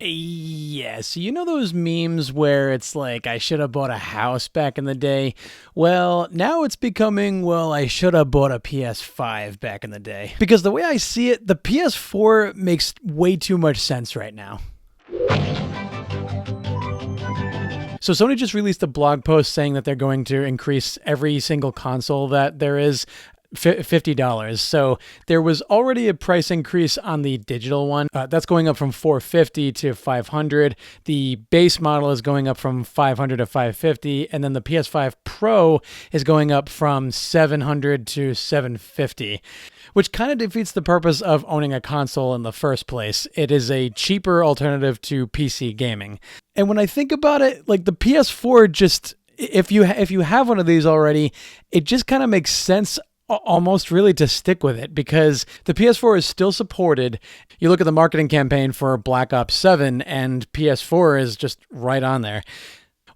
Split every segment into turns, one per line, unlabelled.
Yeah, so you know those memes where it's like, I should have bought a house back in the day? Well, now it's becoming, well, I should have bought a PS5 back in the day. Because the way I see it, the PS4 makes way too much sense right now. So Sony just released a blog post saying that they're going to increase every single console that there is $50. So there was already a price increase on the digital one. That's going up from $450 to $500. The base model is going up from $500 to $550, and then the PS5 Pro is going up from $700 to $750. Which kind of defeats the purpose of owning a console in the first place. It is a cheaper alternative to PC gaming. And when I think about it, like the PS4 just, if you have one of these already, it just kind of makes sense almost really to stick with it, because the PS4 is still supported. You look at the marketing campaign for Black Ops 7 and PS4 is just right on there.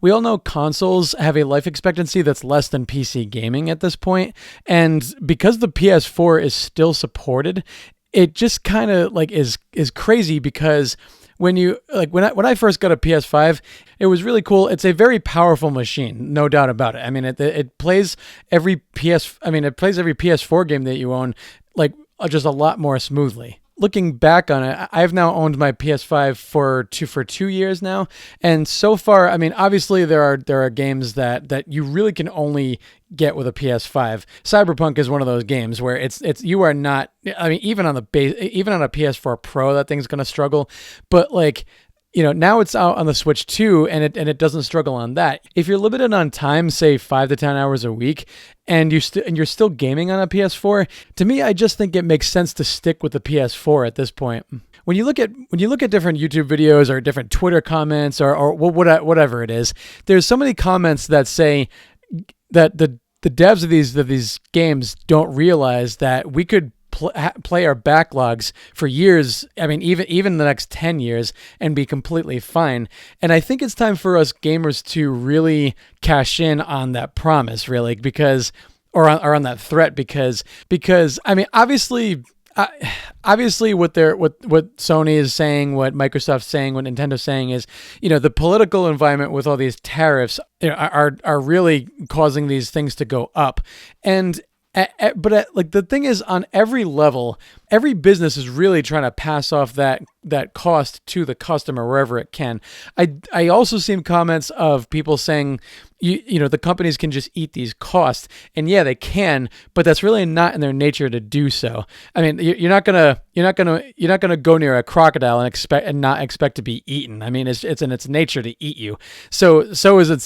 We all know consoles have a life expectancy that's less than PC gaming at this point, and because the PS4 is still supported, it just kind of like is crazy, because when I first got a PS5, it was really cool. It's a very powerful machine, no doubt about it. I mean, it plays every PS4 game that you own like just a lot more smoothly. Looking back on it, I've now owned my PS5 for 2 years now, and so far, I mean, obviously there are games that you really can only get with a PS5. Cyberpunk is one of those games where it's you are not. I mean, even on a PS4 Pro, that thing's gonna struggle, but like, you know, now it's out on the Switch too, and it doesn't struggle on that. If you're limited on time, say 5 to 10 hours a week, and you're still gaming on a PS4, to me, I just think it makes sense to stick with the PS4 at this point. When you look at different YouTube videos or different Twitter comments or whatever it is, there's so many comments that say that the devs of these games don't realize that we could play our backlogs for years. I mean, even the next 10 years and be completely fine. And I think it's time for us gamers to really cash in on that promise, really, or on that threat, because I mean, obviously what Sony is saying, what Microsoft's saying, what Nintendo's saying is, you know, the political environment with all these tariffs, you know, are really causing these things to go up. But like the thing is, on every level, every business is really trying to pass off that cost to the customer wherever it can. I also seen comments of people saying, you know, the companies can just eat these costs, and yeah, they can, but that's really not in their nature to do so. I mean, you're not gonna go near a crocodile and not expect to be eaten. I mean, it's in its nature to eat you. So is a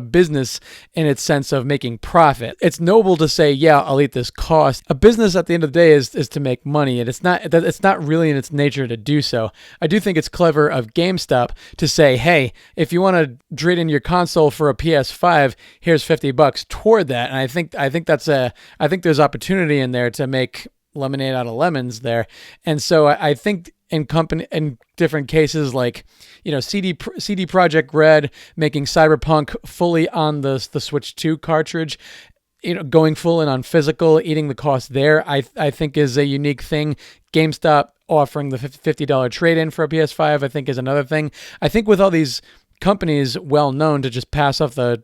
business in its sense of making profit. It's noble to say, yeah, I'll eat this cost. A business at the end of the day is to make money, and it's not really in its nature to do so. I do think it's clever of GameStop to say, hey, if you want to trade in your console for a PS5, here's $50 toward that. And I think there's opportunity in there to make lemonade out of lemons there. And so I think in different cases, like, you know, CD Projekt Red making Cyberpunk fully on the Switch 2 cartridge, you know, going full in on physical, eating the cost there, I think is a unique thing. GameStop offering the $50 trade-in for a PS5, I think, is another thing. I think with all these companies well known to just pass off the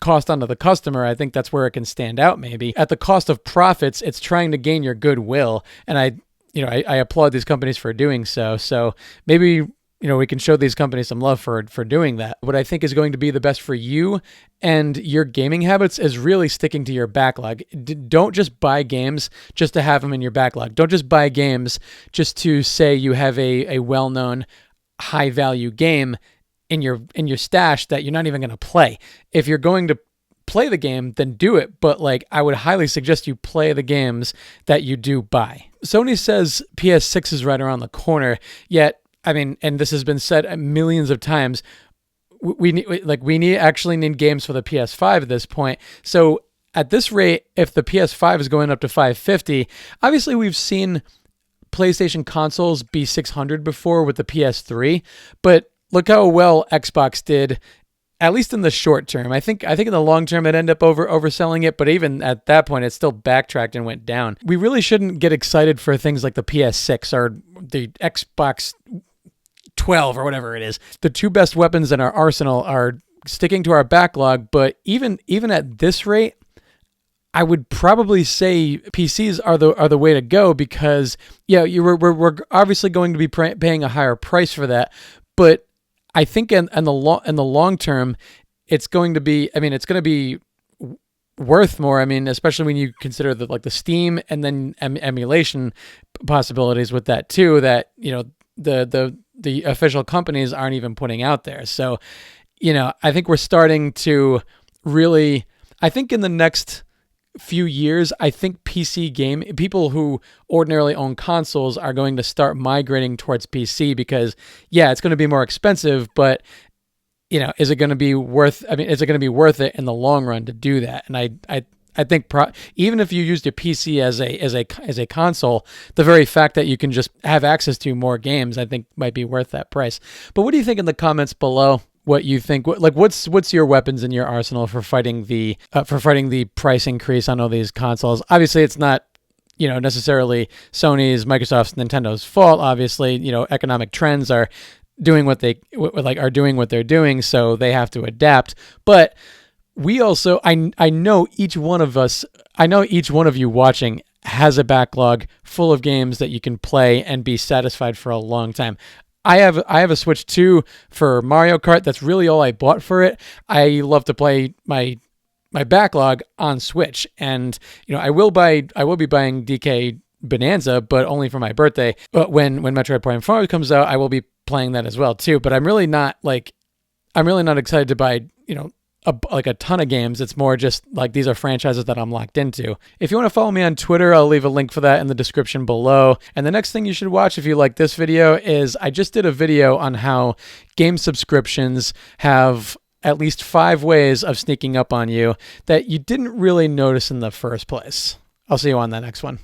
cost onto the customer, I think that's where it can stand out. Maybe at the cost of profits, it's trying to gain your goodwill, and I applaud these companies for doing so. So maybe, you know, we can show these companies some love for doing that. What I think is going to be the best for you and your gaming habits is really sticking to your backlog. Don't just buy games just to have them in your backlog. Don't just buy games just to say you have a well-known high-value game in your stash that you're not even going to play. If you're going to play the game, then do it. But like, I would highly suggest you play the games that you do buy. Sony says PS6 is right around the corner, yet, I mean, and this has been said millions of times, we actually need games for the PS5 at this point. So at this rate, if the PS5 is going up to $550, obviously we've seen PlayStation consoles be $600 before with the PS3, but look how well Xbox did at least in the short term. I think in the long term it ended up overselling it, but even at that point it still backtracked and went down. We really shouldn't get excited for things like the PS6 or the Xbox 12 or whatever it is. The two best weapons in our arsenal are sticking to our backlog, but even at this rate, I would probably say PCs are the way to go, because we're obviously going to be paying a higher price for that, but I think in the long term, it's going to be worth more. I mean, especially when you consider the Steam and then emulation possibilities with that too, that the official companies aren't even putting out there. So, I think we're starting to really, I think in the next few years, I think people who ordinarily own consoles are going to start migrating towards PC, because it's going to be more expensive, but is it going to be worth it in the long run to do that? And I think even if you used a PC as a console, the very fact that you can just have access to more games, I think might be worth that price. But what do you think in the comments below? What you think? What's your weapons in your arsenal for fighting the price increase on all these consoles? Obviously, it's not necessarily Sony's, Microsoft's, Nintendo's fault. Obviously, economic trends are doing what they're doing, so they have to adapt. But we also, I know each one of you watching has a backlog full of games that you can play and be satisfied for a long time. I have a Switch 2 for Mario Kart. That's really all I bought for it. I love to play my backlog on Switch, and I will be buying DK Bonanza, but only for my birthday. But when Metroid Prime 4 comes out, I will be playing that as well too. But I'm really not excited to buy a ton of games. It's more just like these are franchises that I'm locked into. If you want to follow me on Twitter, I'll leave a link for that in the description below. And the next thing you should watch if you like this video is I just did a video on how game subscriptions have at least 5 ways of sneaking up on you that you didn't really notice in the first place. I'll see you on that next one.